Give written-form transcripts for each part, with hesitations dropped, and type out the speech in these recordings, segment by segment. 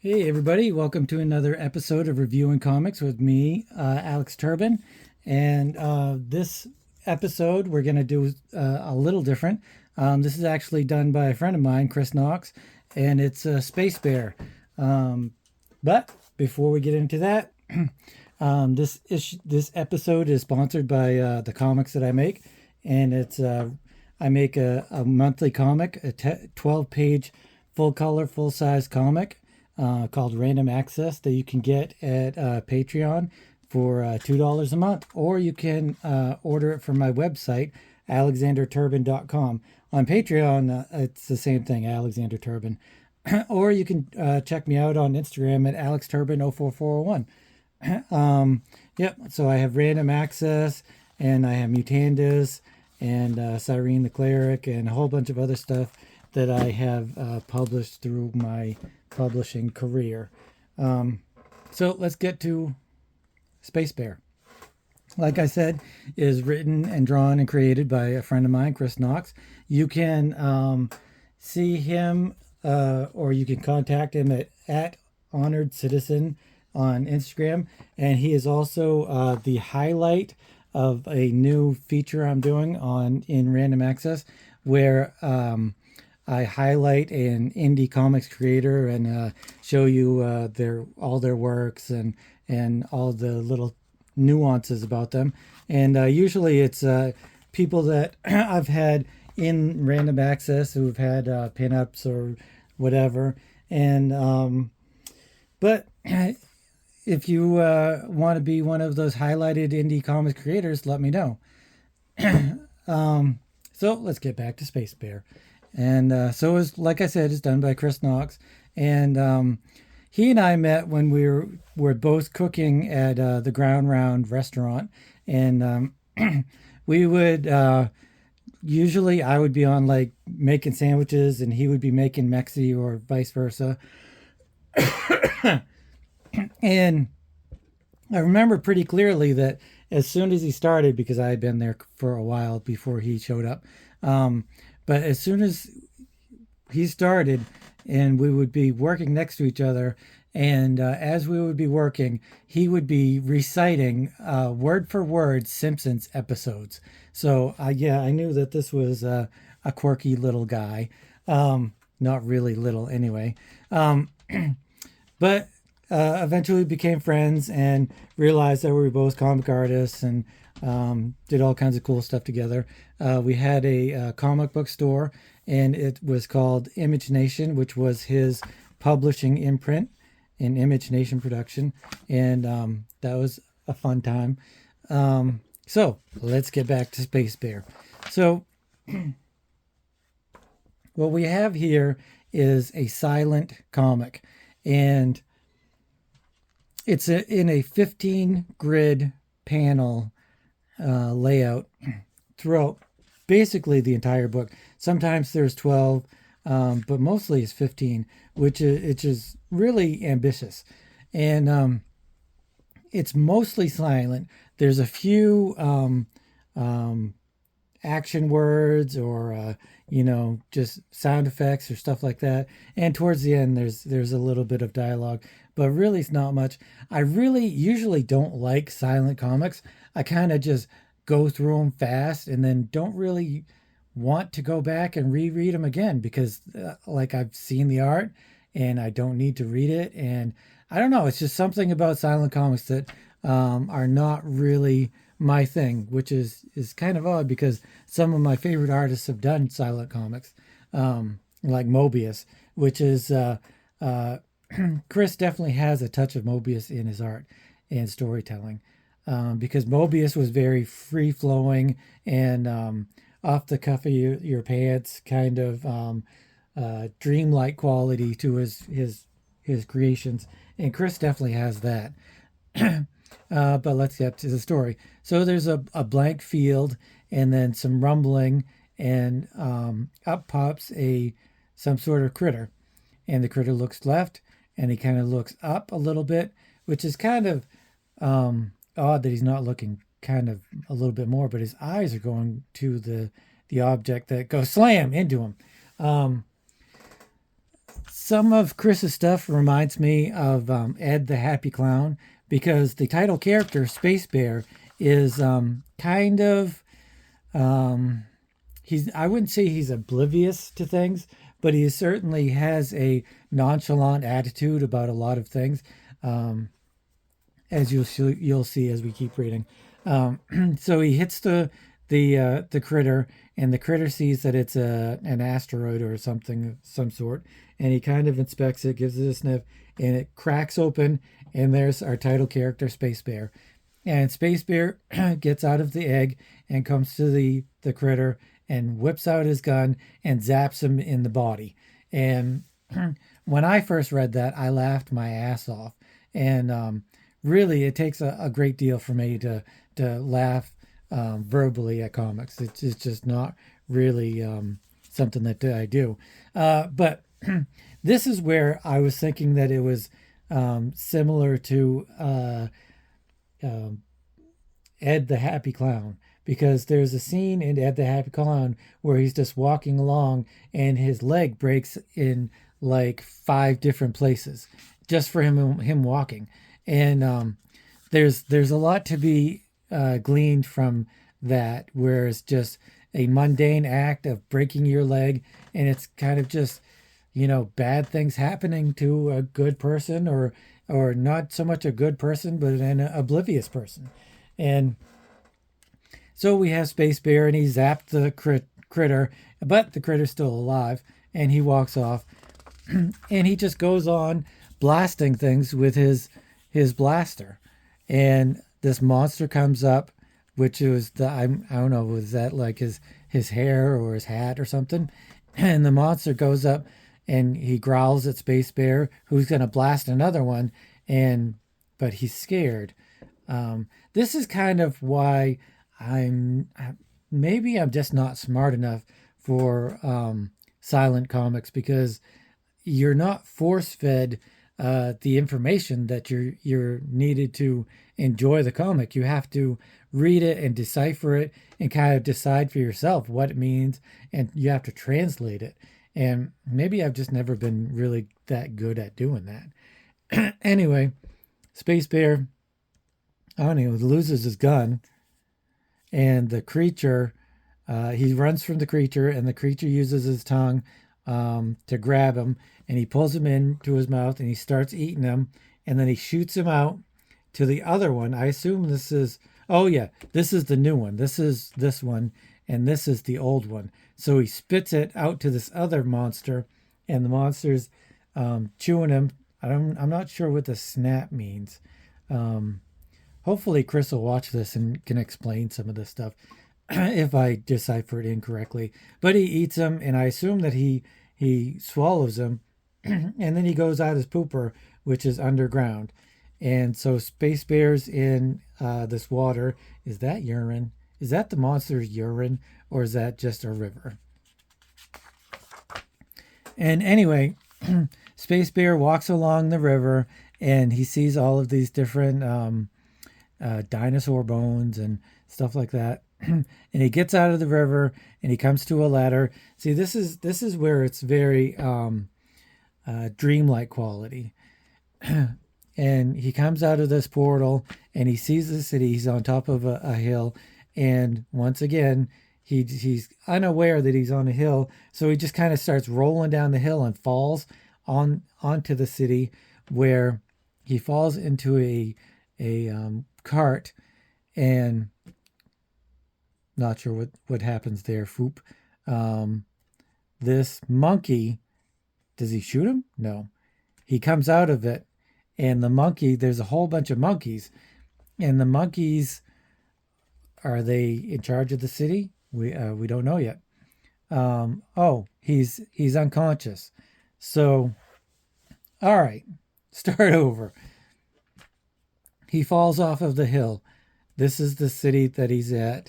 Hey everybody, welcome to another episode of Reviewing Comics with me, Alex Turbin. And this episode we're going to do a little different. This is actually done by a friend of mine, Chris Knox, and it's Space Bear. But before we get into that, this episode is sponsored by the comics that I make, and it's I make a monthly comic, a 12-page full color, full size comic called Random Access that you can get at Patreon for $2 a month, or you can order it from my website, alexanderturbin.com. On Patreon, it's the same thing, Alexander Turbin. Or you can check me out on Instagram at alexturbin04401. Yep, so I have Random Access, and I have Mutandis, and Cyrene the Cleric, and a whole bunch of other stuff that I have published through my publishing career. So let's get to Space Bear. Like I said, is written and drawn and created by a friend of mine, Chris Knox. You can see him or you can contact him at Honored Citizen on Instagram. And he is also the highlight of a new feature I'm doing in Random Access, where I highlight an indie comics creator and show you all their works and all the little nuances about them. And usually it's people that I've had in Random Access who've had pinups or whatever. And but if you want to be one of those highlighted indie comics creators, let me know. So let's get back to Space Bear. And so, like I said, it's done by Chris Knox. And he and I met when we were both cooking at the Ground Round restaurant. And we would usually, I would be on like making sandwiches and he would be making Mexi or vice versa. And I remember pretty clearly that as soon as he started, because I had been there for a while before he showed up, but as soon as he started and we would be working next to each other, and as we would be working, he would be reciting word for word Simpsons episodes. So yeah, I knew that this was a quirky little guy. Not really little anyway. But eventually became friends and realized that we were both comic artists and did all kinds of cool stuff together. We had a comic book store, and it was called Image Nation, which was his publishing imprint in Image Nation production. And that was a fun time. So let's get back to Space Bear. So what we have here is a silent comic, and it's in a 15 grid panel layout throughout basically the entire book. Sometimes there's 12, but mostly it's 15, which is really ambitious. And it's mostly silent. There's a few action words or just sound effects or stuff like that. And towards the end, there's a little bit of dialogue, but really it's not much. I really usually don't like silent comics. I kind of just go through them fast and then don't really want to go back and reread them again because like I've seen the art and I don't need to read it. And I don't know, it's just something about silent comics that are not really my thing, which is kind of odd because some of my favorite artists have done silent comics, like Mobius, which is Chris definitely has a touch of Mobius in his art and storytelling, because Mobius was very free flowing and off the cuff of your pants, kind of dreamlike quality to his creations, and Chris definitely has that. But let's get to the story. So there's a blank field and then some rumbling, and up pops some sort of critter, and the critter looks left and he kind of looks up a little bit, which is kind of odd that he's not looking kind of a little bit more, but his eyes are going to the object that goes slam into him. some of Chris's stuff reminds me of Ed the Happy Clown because the title character, Space Bear, is kind of he's I wouldn't say he's oblivious to things, but he certainly has a nonchalant attitude about a lot of things, as you'll see as we keep reading. So he hits the critter, and the critter sees that it's an asteroid or something some sort, and he kind of inspects it, gives it a sniff, and it cracks open, and there's our title character, Space Bear. And Space Bear gets out of the egg and comes to the critter and whips out his gun and zaps him in the body. And when I first read that, I laughed my ass off. And really, it takes a great deal for me to laugh verbally at comics. It's just not really something that I do. But this is where I was thinking that it was similar to Ed the Happy Clown, because there's a scene in Ed the Happy Clown where he's just walking along and his leg breaks in like 5 different places just for him walking. And there's a lot to be gleaned from that, where it's just a mundane act of breaking your leg, and it's kind of just, bad things happening to a good person, or not so much a good person, but an oblivious person. And so we have Space Bear, and he zapped the critter, but the critter's still alive, and he walks off, and he just goes on blasting things with his blaster. And this monster comes up, which was I don't know, was that like his hair or his hat or something? And the monster goes up and he growls at Space Bear, who's going to blast another one, but he's scared. This is kind of why maybe I'm just not smart enough for silent comics, because you're not force fed the information that you're needed to enjoy the comic. You have to read it and decipher it and kind of decide for yourself what it means, and you have to translate it. And maybe I've just never been really that good at doing that. Anyway, Space Bear, I don't know, loses his gun, and the creature, he runs from the creature, and the creature uses his tongue to grab him, and he pulls him into his mouth, and he starts eating him, and then he shoots him out to the other one. I assume this is, oh yeah, this is the new one. This is this one, and this is the old one. So he spits it out to this other monster, and the monster's chewing him. I'm not sure what the snap means. Hopefully Chris will watch this and can explain some of this stuff if I decipher it incorrectly. But he eats him, and I assume that he swallows him, and then he goes out his pooper, which is underground. And so Space Bear's in this water. Is that urine? Is that the monster's urine, or is that just a river? And anyway, Space Bear walks along the river, and he sees all of these different dinosaur bones and stuff like that. And he gets out of the river, and he comes to a ladder. See, this is where it's very dreamlike quality. And he comes out of this portal, and he sees the city. He's on top of a hill, and once again, he's unaware that he's on a hill, so he just kind of starts rolling down the hill and falls onto the city, where he falls into a cart, and not sure what happens there. Foop. This monkey, does he shoot him? No. He comes out of it, and the monkey, there's a whole bunch of monkeys, and the monkeys, are they in charge of the city? We don't know yet. Oh, he's unconscious. So, all right, start over. He falls off of the hill. This is the city that he's at.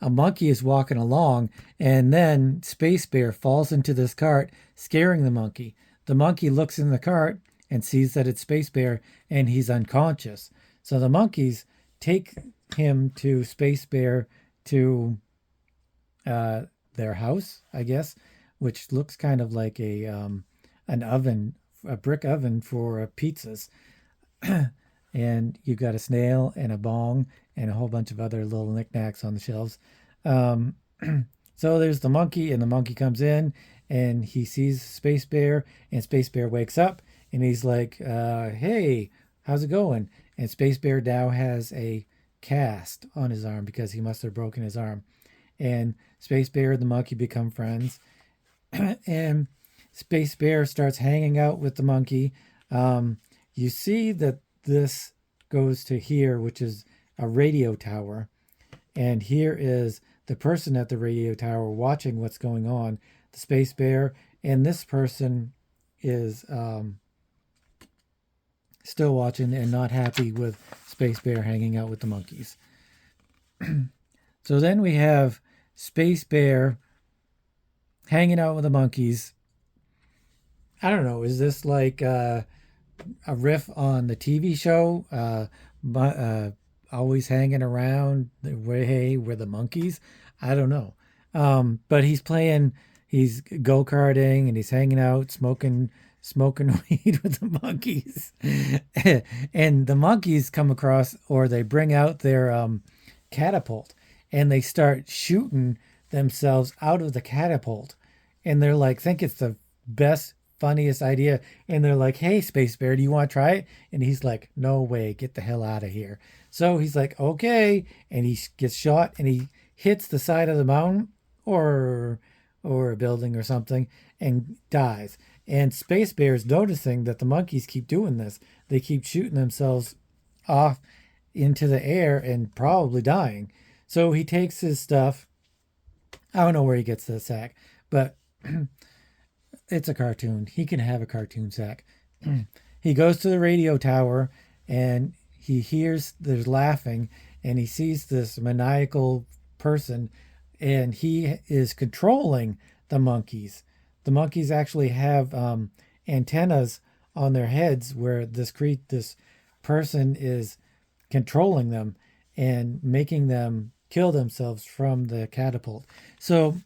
A monkey is walking along, and then Space Bear falls into this cart, scaring the monkey. The monkey looks in the cart and sees that it's Space Bear, and he's unconscious. So the monkeys take him to Space Bear to their house, I guess, which looks kind of like an oven, a brick oven for pizzas. And you got a snail and a bong and a whole bunch of other little knickknacks on the shelves. Um, so there's the monkey, and the monkey comes in and he sees Space Bear, and Space Bear wakes up and he's like, "Hey, how's it going?" And Space Bear now has a cast on his arm because he must have broken his arm. And Space Bear and the monkey become friends, and Space Bear starts hanging out with the monkey. You see that this goes to here, which is a radio tower. And here is the person at the radio tower watching what's going on, the Space Bear. And this person is still watching and not happy with Space Bear hanging out with the monkeys. So then we have Space Bear hanging out with the monkeys. I don't know, is this like a riff on the TV show? Always hanging around where the monkeys? I don't know. But he's go-karting and he's hanging out, smoking weed with the monkeys. And the monkeys come across, or they bring out their catapult, and they start shooting themselves out of the catapult. And they're like, think it's the best, funniest idea. And they're like, "Hey, Space Bear, do you want to try it?" And he's like, "No way, get the hell out of here." So he's like, "Okay." And he gets shot and he hits the side of the mountain or a building or something and dies. And Space Bear is noticing that the monkeys keep doing this. They keep shooting themselves off into the air and probably dying. So he takes his stuff. I don't know where he gets the sack, but it's a cartoon. He can have a cartoon sack. He goes to the radio tower and he hears there's laughing, and he sees this maniacal person, and he is controlling the monkeys. The monkeys actually have antennas on their heads where this person is controlling them and making them kill themselves from the catapult. So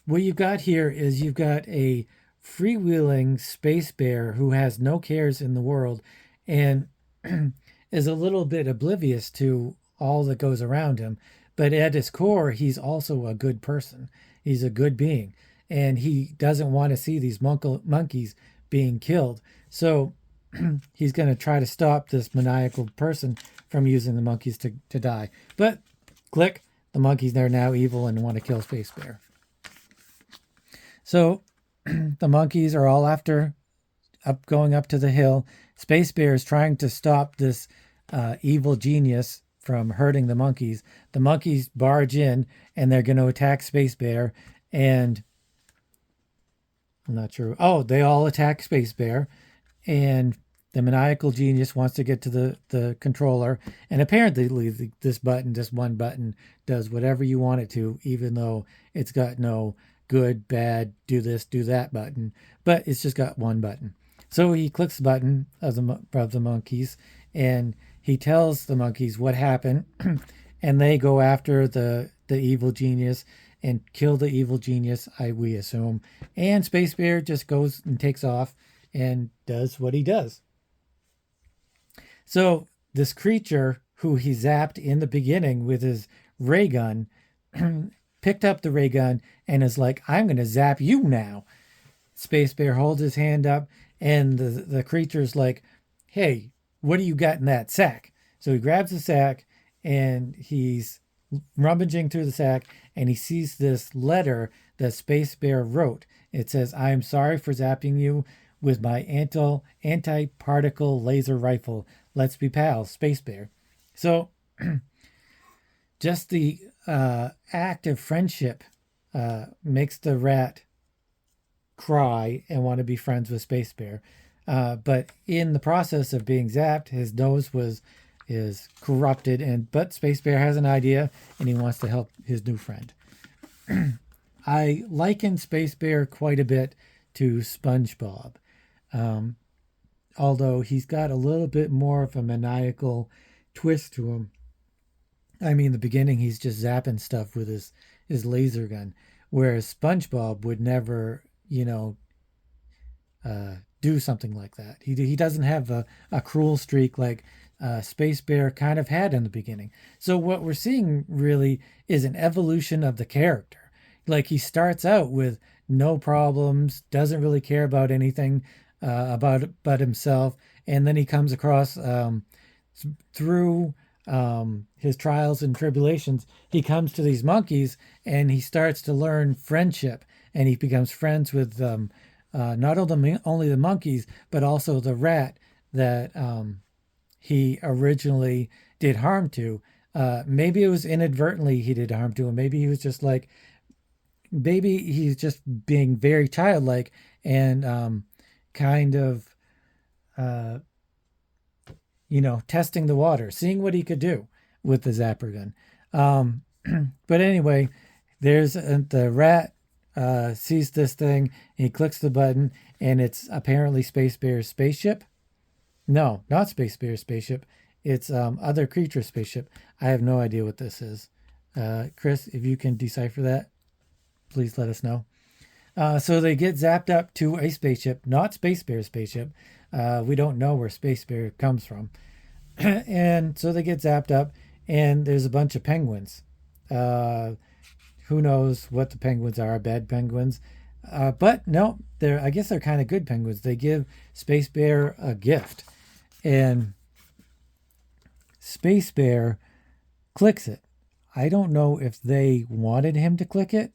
what you've got here is you've got a freewheeling Space Bear who has no cares in the world and is a little bit oblivious to all that goes around him. But at his core, he's also a good person. He's a good being. And he doesn't want to see these monkeys being killed. So he's going to try to stop this maniacal person from using the monkeys to die. But click, the monkeys are now evil and want to kill Space Bear. So the monkeys are all going up to the hill. Space Bear is trying to stop this evil genius from hurting the monkeys. The monkeys barge in and they're going to attack Space Bear. And I'm not sure. Oh, they all attack Space Bear. And the maniacal genius wants to get to the controller. And apparently this one button, does whatever you want it to, even though it's got no good, bad, do this, do that button. But it's just got one button. So he clicks the button of the monkeys, and he tells the monkeys what happened. And they go after the evil genius and kill the evil genius, we assume. And Space Bear just goes and takes off and does what he does. So this creature who he zapped in the beginning with his ray gun picked up the ray gun and is like, "I'm going to zap you now." Space Bear holds his hand up, and the creature's like, "Hey, what do you got in that sack?" So he grabs the sack and he's rummaging through the sack, and he sees this letter that Space Bear wrote. It says, "I'm sorry for zapping you with my anti-particle laser rifle. Let's be pals, Space Bear." So just the act of friendship makes the rat cry and want to be friends with Space Bear. But in the process of being zapped, his nose is corrupted, but Space Bear has an idea and he wants to help his new friend. I liken Space Bear quite a bit to SpongeBob. Although he's got a little bit more of a maniacal twist to him. I mean, in the beginning, he's just zapping stuff with his laser gun, whereas SpongeBob would never, you know, do something like that. He doesn't have a cruel streak like Space Bear kind of had in the beginning. So what we're seeing really is an evolution of the character. Like he starts out with no problems, doesn't really care about anything about but himself, and then he comes across through his trials and tribulations. He comes to these monkeys and he starts to learn friendship, and he becomes friends with not only the monkeys, but also the rat that he originally did harm to. Maybe it was inadvertently he did harm to him. Maybe he was just like, maybe he's just being very childlike and kind of, uh, testing the water, seeing what he could do with the zapper gun. But anyway, there's the rat sees this thing, he clicks the button, and it's apparently Space Bear's spaceship. No, not Space Bear's spaceship. It's other creature spaceship. I have no idea what this is. Chris, if you can decipher that, please let us know. So they get zapped up to a spaceship, not Space Bear's spaceship. We don't know where Space Bear comes from. And so they get zapped up, and there's a bunch of penguins. Who knows what the penguins are? Bad penguins. But no, I guess they're kind of good penguins. They give Space Bear a gift, and Space Bear clicks it. I don't know if they wanted him to click it,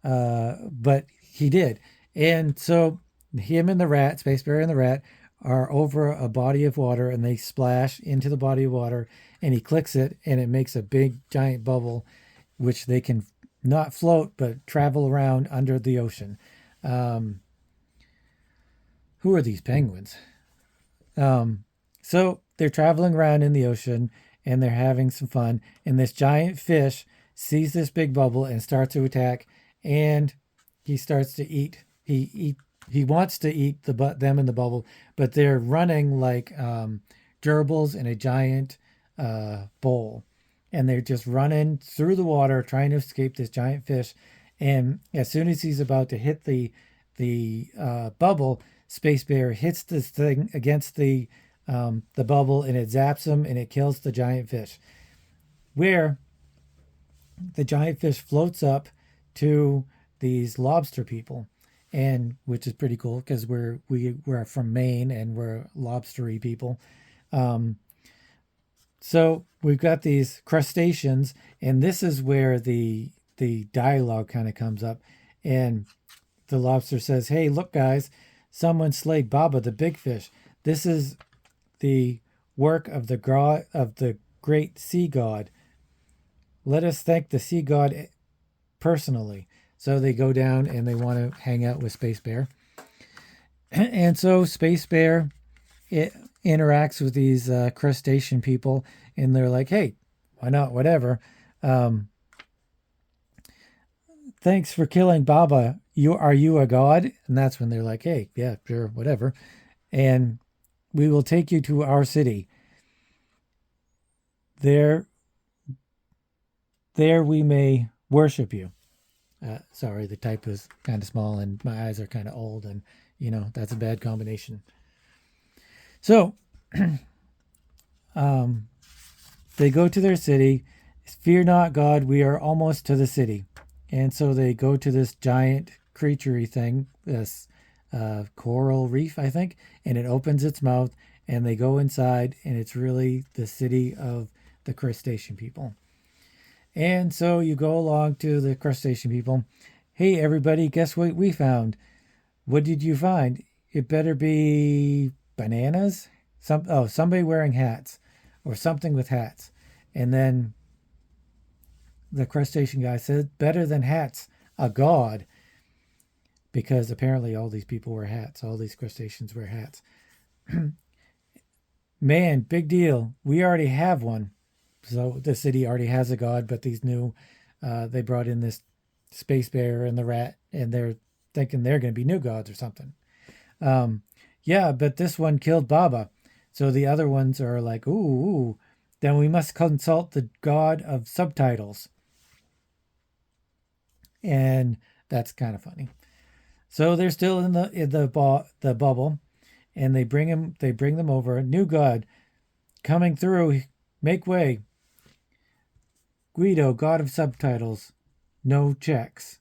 but he did. And so him and the rat, Space Bear and the rat, are over a body of water, and they splash into the body of water, and he clicks it, and it makes a big giant bubble, which they can not float but travel around under the ocean. Who are these penguins? So they're traveling around in the ocean, and they're having some fun, and this giant fish sees this big bubble and starts to attack, and he starts to eat. He wants to eat them in the bubble, but they're running like gerbils in a giant bowl, and they're just running through the water trying to escape this giant fish. And as soon as he's about to hit the bubble, Space Bear hits this thing against the bubble, and it zaps him, and it kills the giant fish. Where the giant fish floats up to these lobster people, and which is pretty cool because we're from Maine and we're lobstery people. So we've got these crustaceans, and this is where the dialogue kind of comes up, and the lobster says, "Hey, look, guys, someone slayed Baba the big fish. This is the work of the great sea god. Let us thank the sea god personally." So they go down and they want to hang out with Space Bear. And so Space Bear interacts with these crustacean people, and they're like, "Hey, why not? Whatever. Thanks for killing Baba. Are you a god?" And that's when they're like, "Hey, yeah, sure, whatever. And we will take you to our city. There we may worship you." Sorry, the type is kind of small and my eyes are kind of old, and that's a bad combination. So they go to their city. "Fear not, God, we are almost to the city." And so they go to this giant creature-y thing, this coral reef, I think, and it opens its mouth, and they go inside, and it's really the city of the crustacean people. And so you go along to the crustacean people. "Hey, everybody, guess what we found?" "What did you find?" "It better be bananas." Somebody wearing hats or something with hats. And then the crustacean guy said, "Better than hats, a god." Because apparently all these people wear hats. All these crustaceans wear hats. "Man, big deal. We already have one." So the city already has a god, but these new, they brought in this Space Bear and the rat, and they're thinking they're going to be new gods or something. "Yeah, but this one killed Baba." So the other ones are like, ooh, then we must consult the god of subtitles. And that's kind of funny. So they're still in the bubble, and they bring them over. New God coming through, make way. Guido, God of subtitles, no checks.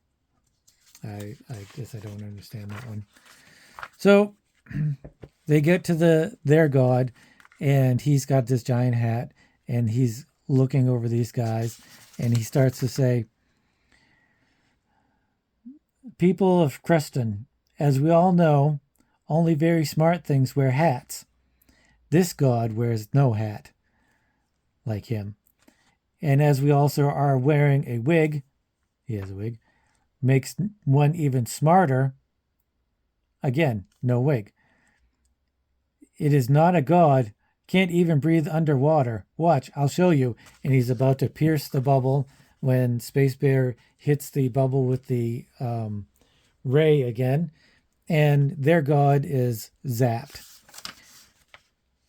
I guess I don't understand that one. So they get to their god, and he's got this giant hat, and he's looking over these guys, and he starts to say, "People of Creston, as we all know, only very smart things wear hats. This god wears no hat, like him. And as we also are wearing a wig," he has a wig, "makes one even smarter. Again, no wig. It is not a god, can't even breathe underwater. Watch, I'll show you." And he's about to pierce the bubble when Space Bear hits the bubble with the ray again, and their god is zapped.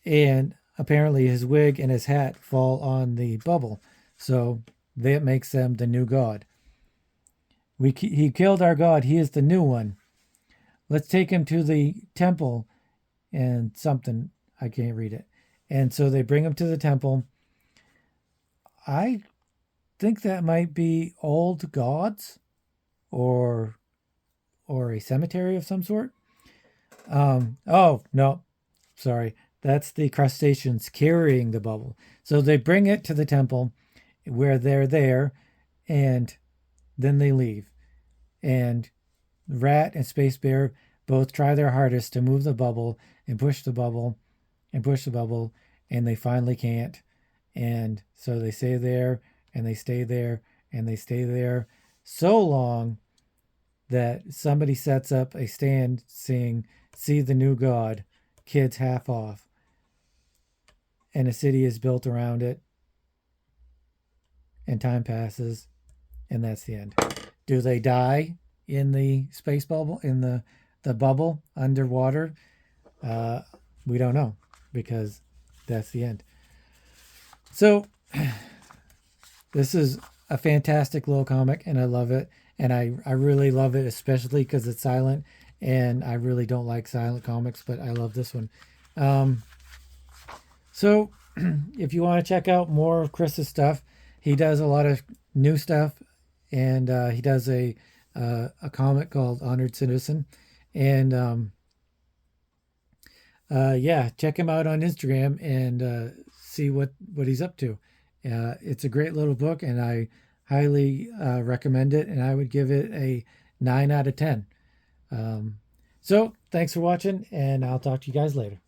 And apparently his wig and his hat fall on the bubble, so that makes them the new god. He killed our god, he is the new one. Let's take him to the temple and something, I can't read it. And so they bring him to the temple. I think that might be old gods or a cemetery of some sort. Oh no, sorry, that's the crustaceans carrying the bubble. So they bring it to the temple where they're there, and then they leave. And Rat and Space Bear both try their hardest to move the bubble and push the bubble and push the bubble, and they finally can't. And so they stay there, and they stay there, and they stay there so long that somebody sets up a stand saying, "See the new god, kids half off." And a city is built around it, and time passes, and that's the end. Do they die in the space bubble, in the bubble underwater? We don't know, because that's the end. So this is a fantastic little comic, and I love it. And I really love it, especially because it's silent, and I really don't like silent comics, but I love this one. So if you want to check out more of Chris's stuff, he does a lot of new stuff, and he does a comic called Honored Citizen. And yeah, check him out on Instagram and see what he's up to. It's a great little book, and I highly recommend it, and I would give it a 9 out of 10. So thanks for watching, and I'll talk to you guys later.